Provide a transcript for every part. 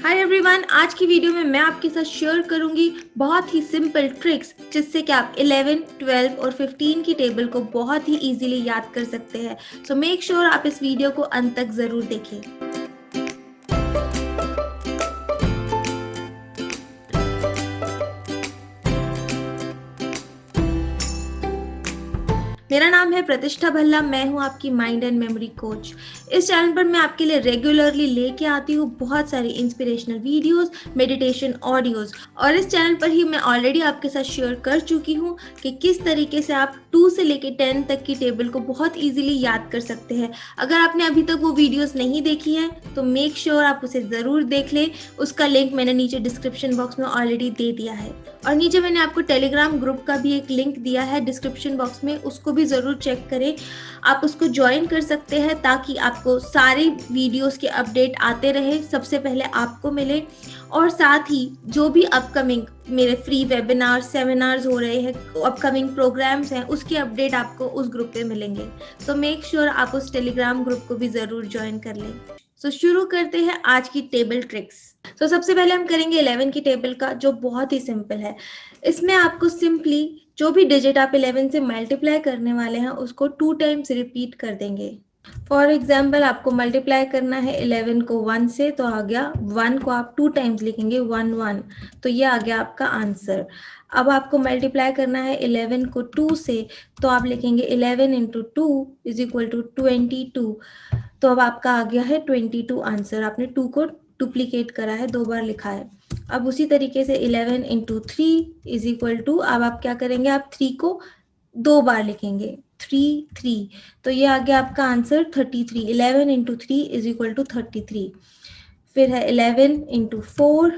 Hi everyone, आज की video में मैं आपके साथ शेयर करूंगी बहुत ही सिंपल ट्रिक्स जिससे कि आप 11, 12 और 15 की टेबल को बहुत ही इजीली याद कर सकते हैं। सो मेक श्योर आप इस वीडियो को अंत तक ज़रूर देखें। मेरा नाम है प्रतिष्ठा भल्ला। मैं हूं आपकी माइंड एंड मेमोरी कोच। इस चैनल पर मैं आपके लिए रेगुलरली लेके आती हूँ बहुत सारी इंस्पिरेशनल वीडियोस, मेडिटेशन ऑडियोज, और इस चैनल पर ही मैं ऑलरेडी आपके साथ शेयर कर चुकी हूँ कि किस तरीके से आप 2 से लेके 10 तक की टेबल को बहुत इजीली याद कर सकते हैं। अगर आपने अभी तक वो वीडियोस नहीं देखी है तो मेक श्योर आप उसे ज़रूर देख लें। उसका लिंक मैंने नीचे डिस्क्रिप्शन बॉक्स में ऑलरेडी दे दिया है, और नीचे मैंने आपको टेलीग्राम ग्रुप का भी एक लिंक दिया है डिस्क्रिप्शन बॉक्स में, उसको भी ज़रूर चेक करें। आप उसको ज्वाइन कर सकते हैं ताकि आपको सारे वीडियोस के अपडेट आते रहे, सबसे पहले आपको मिले। और साथ ही जो भी अपकमिंग मेरे फ्री वेबिनार सेमिनार्स हो रहे हैं, अपकमिंग प्रोग्राम्स हैं, उसके अपडेट आपको उस ग्रुप पे मिलेंगे। सो मेक श्योर आप उस टेलीग्राम ग्रुप को भी ज़रूर ज्वाइन कर लें। सो शुरू करते हैं आज की टेबल ट्रिक्स। तो सबसे पहले हम करेंगे 11 की टेबल का, जो बहुत ही सिंपल है। इसमें आपको सिंपली जो भी डिजिट आप 11 से मल्टीप्लाई करने वाले हैं उसको 2 टाइम्स रिपीट कर देंगे। फॉर एग्जाम्पल आपको मल्टीप्लाई करना है 11 को 1 से, तो आ गया 1 को आप 2 टाइम्स लिखेंगे 1 1, तो ये आ गया आपका आंसर। अब आपको मल्टीप्लाई करना है 11 को 2 से, तो आप लिखेंगे 11 इंटू 2 इज इक्वल टू 22, तो अब आपका आ गया है 22 आंसर। आपने 2 को डुप्लीकेट करा है, 2 बार लिखा है। अब उसी तरीके से 11 इंटू 3 इज इक्वल टू, अब आप क्या करेंगे, आप 3 को 2 बार लिखेंगे 3 3, तो ये आ गया आपका answer 33। 11 into 3 is equal to 33। फिर है 11 इंटू 4,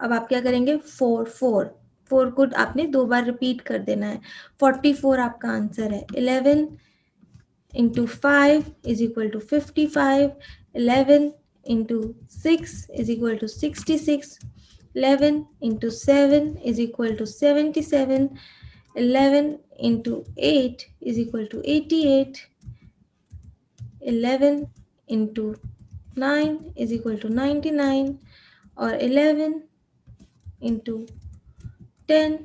अब आप क्या करेंगे 4 4 4 को आपने 2 बार रिपीट कर देना है, 44 आपका आंसर है। 11 into 5 is equal to 55, 11 into 6 is equal to 66, 11 into 7 is equal to 77, 11 into 8 is equal to 88, 11 into 9 is equal to 99, और 11 into 10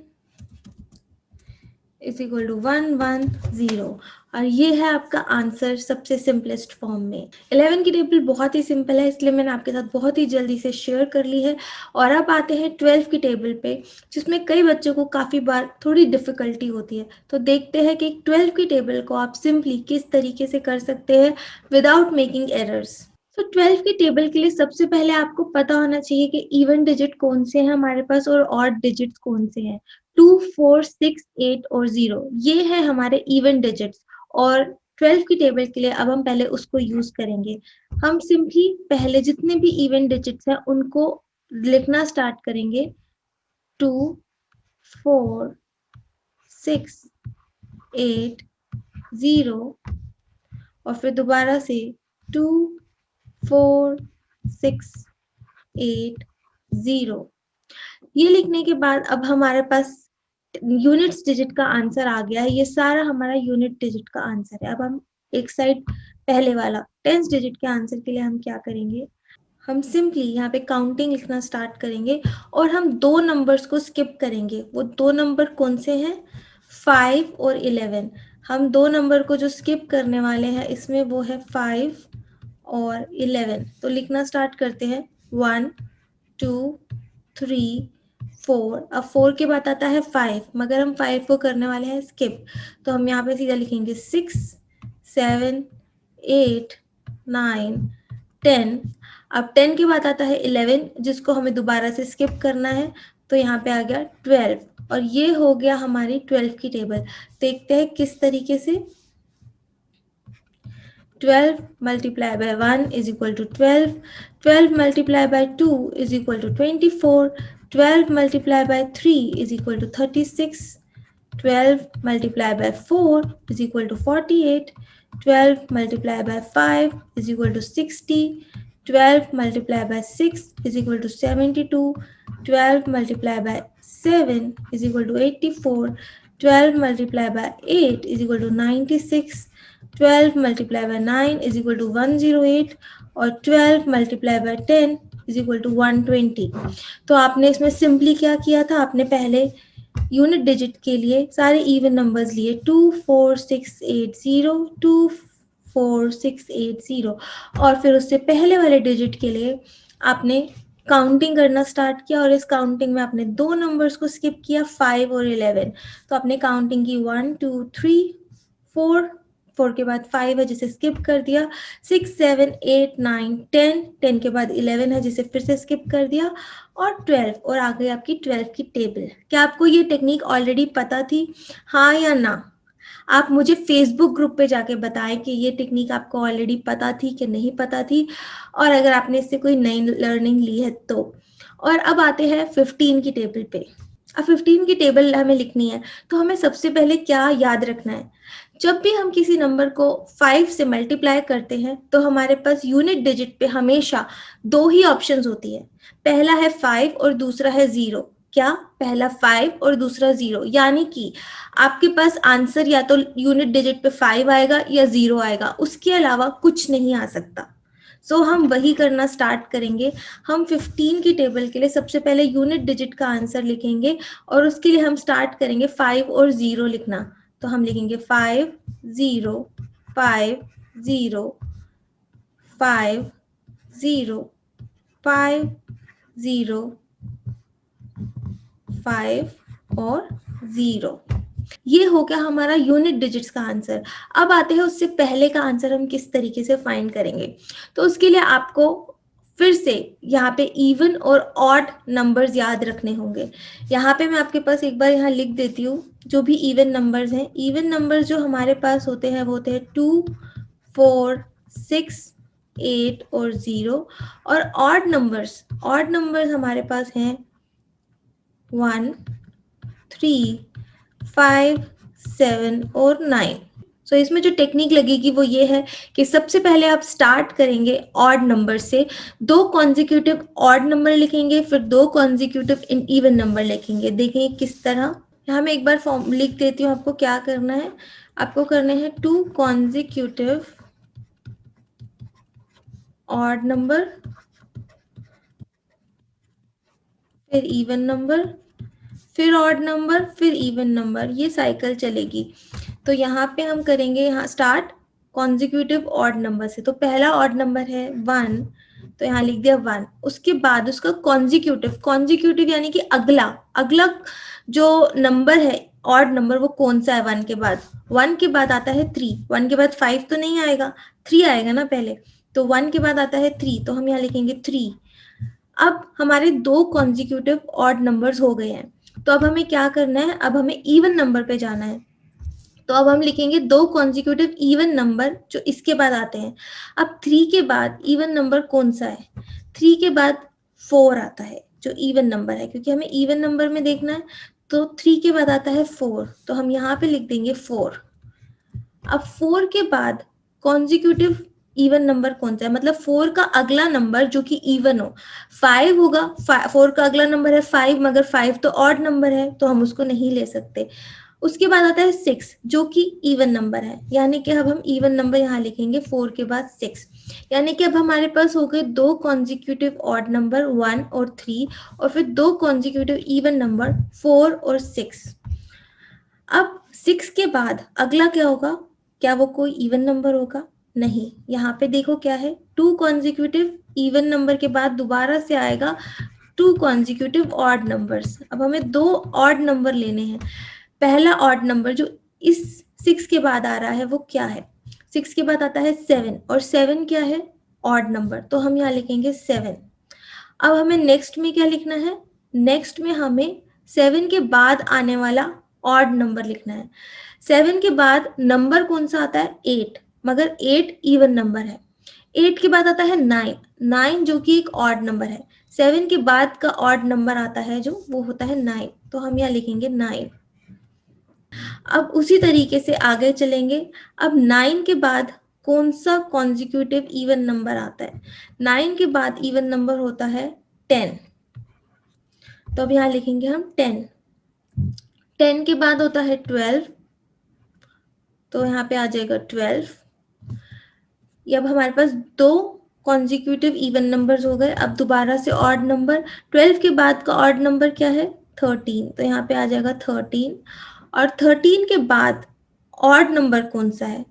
इज इक्वल टू 110, और ये है आपका आंसर सबसे सिंपलेस्ट फॉर्म में। 11 की टेबल बहुत ही सिंपल है, इसलिए मैंने आपके साथ बहुत ही जल्दी से शेयर कर ली है। और अब आते हैं 12 की टेबल पे, जिसमें कई बच्चों को काफ़ी बार थोड़ी डिफिकल्टी होती है। तो देखते हैं कि 12 की टेबल को आप सिंपली किस तरीके से कर सकते हैं विदाउट मेकिंग एरर्स। तो 12 की टेबल के लिए सबसे पहले आपको पता होना चाहिए कि इवन डिजिट कौन से हैं हमारे पास और ऑड डिजिट्स कौन से हैं। 2, 4, 6, 8 और 0, ये है हमारे इवन डिजिट्स। और 12 की टेबल के लिए अब हम पहले उसको यूज करेंगे। हम सिंपली पहले जितने भी इवन डिजिट्स हैं उनको लिखना स्टार्ट करेंगे। 2, 4, 6, 8, 0, और फिर दोबारा से 2, 4, 6, 8, 0। ये लिखने के बाद अब हमारे पास यूनिट्स डिजिट का आंसर आ गया है। ये सारा हमारा यूनिट डिजिट का आंसर है। अब हम एक साइड पहले वाला टेंस डिजिट के आंसर के लिए हम क्या करेंगे, हम सिंपली यहाँ पे काउंटिंग लिखना स्टार्ट करेंगे और हम 2 नंबर्स को स्किप करेंगे। वो 2 नंबर कौन से हैं, 5 और 11। हम 2 नंबर को जो स्किप करने वाले हैं इसमें वो है 5 और 11। तो लिखना स्टार्ट करते हैं 1 2 3 4। अब 4 के बाद आता है 5, मगर हम 5 को करने वाले हैं स्किप, तो हम यहाँ पे सीधा लिखेंगे 6 7 8 9 10। अब 10 के बाद आता है 11, जिसको हमें दोबारा से स्किप करना है, तो यहाँ पे आ गया 12, और ये हो गया हमारी 12 की टेबल। देखते हैं किस तरीके से। 12 multiplied by 1 is equal to 12, 12 multiplied by 2 is equal to 24, 12 multiplied by 3 is equal to 36, 12 multiplied by 4 is equal to 48, 12 multiplied by 5 is equal to 60, 12 multiplied by 6 is equal to 72, 12 multiplied by 7 is equal to 84, 12 multiplied by 8 is equal to 96, 12 multiplied by 9 is equal to 108, और 12 multiplied by 10 is equal to 120। तो आपने इसमें simply क्या किया था, आपने पहले unit digit के लिए सारे इवन नंबर्स लिए 24680, 24680, और फिर उससे पहले वाले डिजिट के लिए आपने काउंटिंग करना स्टार्ट किया, और इस काउंटिंग में आपने दो नंबर्स को स्किप किया, 5 और 11। तो आपने काउंटिंग की 1 2 3 4, 4 के बाद 5 है जिसे स्किप कर दिया, 6 7 8 9 10, 10 के बाद 11 है जिसे फिर से स्किप कर दिया, और 12, और आ गई आपकी 12 की टेबल। क्या आपको ये टेक्निक ऑलरेडी पता थी, हाँ या ना? आप मुझे फेसबुक ग्रुप पे जाके बताएं कि ये टेक्निक आपको ऑलरेडी पता थी कि नहीं पता थी, और अगर आपने इससे कोई नई लर्निंग ली है तो। और अब आते हैं 15 की टेबल पे। अब 15 की टेबल हमें लिखनी है, तो हमें सबसे पहले क्या याद रखना है, जब भी हम किसी नंबर को 5 से मल्टीप्लाई करते हैं तो हमारे पास यूनिट डिजिट पे हमेशा दो ही ऑप्शंस होती है, पहला है 5 और दूसरा है 0। क्या? पहला 5 और दूसरा 0, यानी कि आपके पास आंसर या तो यूनिट डिजिट पे 5 आएगा या 0 आएगा, उसके अलावा कुछ नहीं आ सकता। सो हम वही करना स्टार्ट करेंगे। हम 15 की टेबल के लिए सबसे पहले यूनिट डिजिट का आंसर लिखेंगे, और उसके लिए हम स्टार्ट करेंगे 5 और 0 लिखना। तो हम लिखेंगे 5 0 5 0 5 0 5 0 5 और 0। ये हो गया हमारा यूनिट डिजिट्स का आंसर। अब आते हैं उससे पहले का आंसर हम किस तरीके से फाइंड करेंगे। तो उसके लिए आपको फिर से यहाँ पे इवन और ऑड नंबर्स याद रखने होंगे। यहाँ पे मैं आपके पास एक बार यहाँ लिख देती हूँ जो भी इवन नंबर्स हैं। इवन नंबर्स जो हमारे पास होते हैं वो होते हैं 2 4 6 8 और 0। और ऑड नंबर्स हमारे पास हैं 1 3 5 7 और 9। सो इसमें जो टेक्निक लगेगी वो ये है कि सबसे पहले आप स्टार्ट करेंगे ऑड नंबर से, दो कॉन्जिक्यूटिव ऑड नंबर लिखेंगे, फिर दो कॉन्जिक्यूटिव इन इवन नंबर लिखेंगे। देखेंगे किस तरह। यहाँ मैं एक बार फॉर्म लिख देती हूँ, आपको क्या करना है। आपको करने हैं 2 कॉन्जिक्यूटिव ऑड नंबर, फिर इवन नंबर, फिर ऑड नंबर, फिर इवन नंबर, ये साइकिल चलेगी। तो यहाँ पे हम करेंगे, यहाँ स्टार्ट कॉन्जिक्यूटिव ऑड नंबर से। तो पहला ऑड नंबर है 1, तो यहाँ लिख दिया 1। उसके बाद उसका कॉन्जिक्यूटिव यानी कि अगला अगला जो नंबर है ऑड नंबर वो कौन सा है 1 के बाद। 1 के बाद आता है 3, 1 के बाद 5 तो नहीं आएगा, 3 आएगा ना पहले। तो 1 के बाद आता है 3, तो हम यहाँ लिखेंगे 3। अब हमारे दो कॉन्जिक्यूटिव ऑड नंबर्स हो गए हैं। तो अब हमें क्या करना है, अब हमें इवन नंबर पे जाना है। तो अब हम लिखेंगे दो कॉन्जिक्यूटिव इवन नंबर जो इसके बाद आते हैं। अब 3 के बाद इवन नंबर कौन सा है, 3 के बाद 4 आता है जो इवन नंबर है, क्योंकि हमें इवन नंबर में देखना है। तो 3 के बाद आता है 4, तो हम यहाँ पे लिख देंगे 4। अब 4 के बाद कॉन्जिक्यूटिव इवन नंबर कौन सा है, मतलब 4 का अगला नंबर जो कि इवन हो। 5 होगा, 4 का अगला नंबर है 5, मगर 5 तो ऑड नंबर है तो हम उसको नहीं ले सकते। उसके बाद आता है 6 जो कि इवन नंबर है, यानी कि अब हम इवन नंबर यहाँ लिखेंगे 4 के बाद 6। यानी कि अब हमारे पास हो गए दो कॉन्जिक्यूटिव ऑड नंबर 1 और 3, और फिर दो कॉन्जिक्यूटिव इवन नंबर 4 और 6। अब 6 के बाद अगला क्या होगा, क्या वो कोई इवन नंबर होगा? नहीं। यहाँ पे देखो क्या है, टू कॉन्जिक्यूटिव इवन नंबर के बाद दोबारा से आएगा टू कॉन्जिक्यूटिव ऑड नंबर्स। अब हमें दो ऑड नंबर लेने हैं। पहला ऑड नंबर जो इस 6 के बाद आ रहा है वो क्या है, 6 के बाद आता है 7, और 7 क्या है, ऑड नंबर, तो हम यहाँ लिखेंगे 7। अब हमें नेक्स्ट में क्या लिखना है, नेक्स्ट में हमें 7 के बाद आने वाला ऑड नंबर लिखना है। 7 के बाद नंबर कौन सा आता है, 8, मगर 8 इवन नंबर है। 8 के बाद आता है 9, 9 जो कि एक ऑड नंबर है। 7 के बाद का ऑड नंबर आता है जो वो होता है 9, तो हम यहाँ लिखेंगे 9। अब उसी तरीके से आगे चलेंगे। अब 9 के बाद कौन सा कॉन्जिक्यूटिव इवन नंबर आता है, 9 के बाद इवन नंबर होता है 10, तो अब यहाँ लिखेंगे हम 10। 10 के बाद होता है 12, तो यहाँ पे आ जाएगा 12। ये अब हमारे पास दो कॉन्जिक्यूटिव इवन नंबर्स हो गए। अब दोबारा से ऑड नंबर, 12 के बाद का ऑड नंबर क्या है? 13, तो यहाँ पे आ जाएगा 13। और 13 के बाद ऑड नंबर कौन सा है?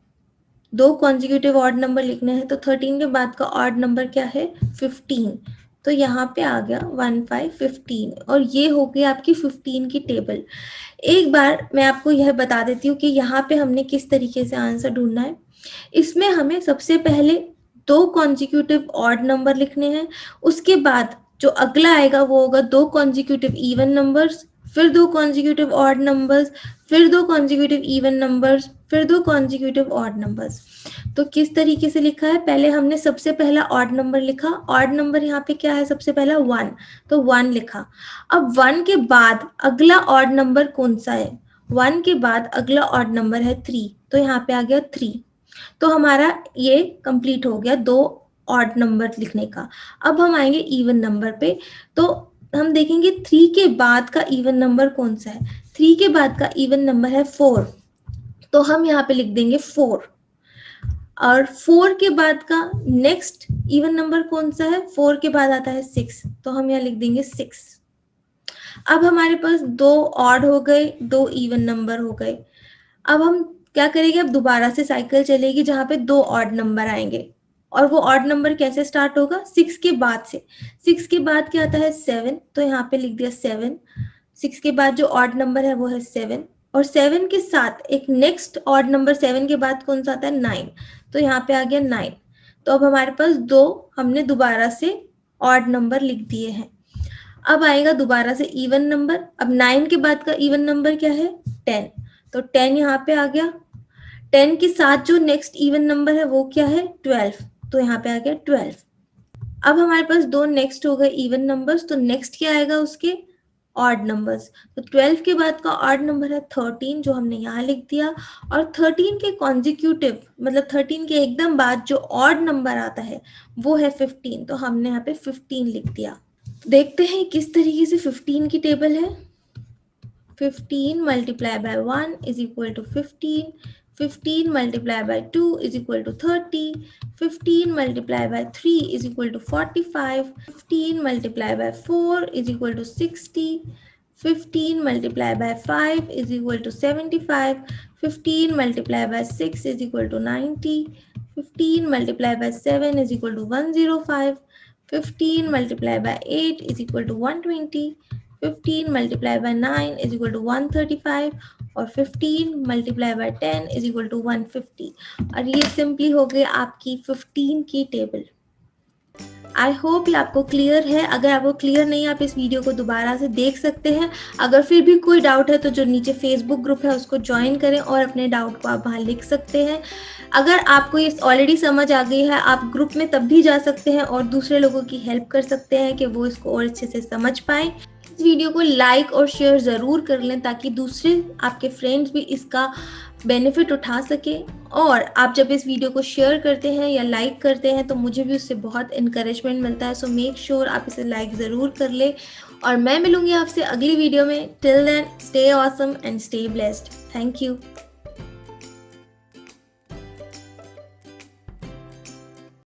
दो कॉन्जिक्यूटिव ऑड नंबर लिखने हैं, तो 13 के बाद का ऑड नंबर क्या है? 15। तो यहाँ पे आ गया 1 5 15, और ये हो गई आपकी 15 की टेबल। एक बार मैं आपको यह बता देती हूँ कि यहाँ पे हमने किस तरीके से आंसर ढूंढना है। इसमें हमें सबसे पहले दो कॉन्जिक्यूटिव ऑड नंबर लिखने हैं, उसके बाद जो अगला आएगा वो होगा दो कॉन्जिक्यूटिव इवन नंबर्स, फिर दो कॉन्जिक्यूटिव ऑड नंबर्स, फिर दो कॉन्जिक्यूटिव इवन नंबर्स, फिर दो कॉन्जिक्यूटिव ऑड नंबर्स। तो किस तरीके से लिखा है? पहले हमने सबसे पहला ऑड नंबर लिखा। ऑड नंबर यहाँ पे क्या है? सबसे पहला 1, तो 1 लिखा। अब 1 के बाद अगला ऑड नंबर कौन सा है? 1 के बाद अगला ऑड नंबर है 3, तो यहाँ पे आ गया 3। तो हमारा ये कंप्लीट हो गया दो ऑड नंबर लिखने का। अब हम आएंगे इवन नंबर पे, तो हम देखेंगे 3 के बाद का इवन नंबर कौन सा है? 3 के बाद का इवन नंबर है 4, तो हम यहाँ पे लिख देंगे 4। और 4 के बाद का नेक्स्ट इवन नंबर कौन सा है? 4 के बाद आता है 6, तो हम यहाँ लिख देंगे 6। अब हमारे पास दो ऑड हो गए, दो इवन नंबर हो गए। अब हम क्या करेंगे? अब दोबारा से साइकिल चलेगी जहां पे दो ऑड नंबर आएंगे, और वो ऑड नंबर कैसे स्टार्ट होगा? 6 के बाद से। 6 के बाद क्या आता है? 7, तो यहाँ पे लिख दिया 7। 6 के बाद जो ऑड नंबर है वो है 7, और 7 के साथ एक नेक्स्ट ऑड नंबर 7 के बाद कौन सा आता है? 9, तो यहाँ पे आ गया 9। तो अब हमारे पास दो हमने दोबारा से ऑड नंबर लिख दिए हैं। अब आएगा दोबारा से इवन नंबर। अब 9 के बाद का इवन नंबर क्या है? 10, तो 10 यहाँ पे आ गया। 10 के साथ जो नेक्स्ट इवन नंबर है वो क्या है? 12, तो यहाँ पे आ गया 12। अब हमारे पास दो नेक्स्ट हो गए इवन नंबर्स, तो नेक्स्ट क्या आएगा उसके? Odd numbers. तो 12 के बाद का ऑड नंबर है 13, जो हमने यहाँ लिख दिया। और 13 के कॉन्जिक्यूटिव मतलब 13 के एकदम बाद जो ऑड नंबर आता है वो है 15, तो हमने यहाँ पे 15 लिख दिया। देखते हैं किस तरीके से 15 की टेबल है। 15 multiplied by 1 is equal to 15. 15 multiplied by 2 is equal to 30. 15 multiplied by 3 is equal to 45. 15 multiplied by 4 is equal to 60. 15 multiplied by 5 is equal to 75. 15 multiplied by 6 is equal to 90. 15 multiplied by 7 is equal to 105. 15 multiplied by 8 is equal to 120. 15 multiplied by 9 is equal to 135, और 15 multiplied by 10 is equal to 150। और ये simply हो गई आपकी 15 की table. I hope ये आपको clear है। अगर आपको क्लियर नहीं है, आप इस वीडियो को दोबारा से देख सकते हैं। अगर फिर भी कोई डाउट है तो जो नीचे फेसबुक ग्रुप है उसको ज्वाइन करें और अपने डाउट को आप वहाँ लिख सकते हैं। अगर आपको ये ऑलरेडी समझ आ गई है, आप ग्रुप में तब भी जा सकते हैं और दूसरे लोगों की हेल्प कर सकते हैं कि वो इसको और अच्छे से समझ पाएँ। इस वीडियो को लाइक और शेयर ज़रूर कर लें ताकि दूसरे आपके फ्रेंड्स भी इसका बेनिफिट उठा सके। और आप जब इस वीडियो को शेयर करते हैं या लाइक करते हैं तो मुझे भी उससे बहुत इनकरेजमेंट मिलता है। सो मेक श्योर आप इसे लाइक ज़रूर कर ले। और मैं मिलूंगी आपसे अगली वीडियो में। Till then stay awesome and stay blessed. Thank you.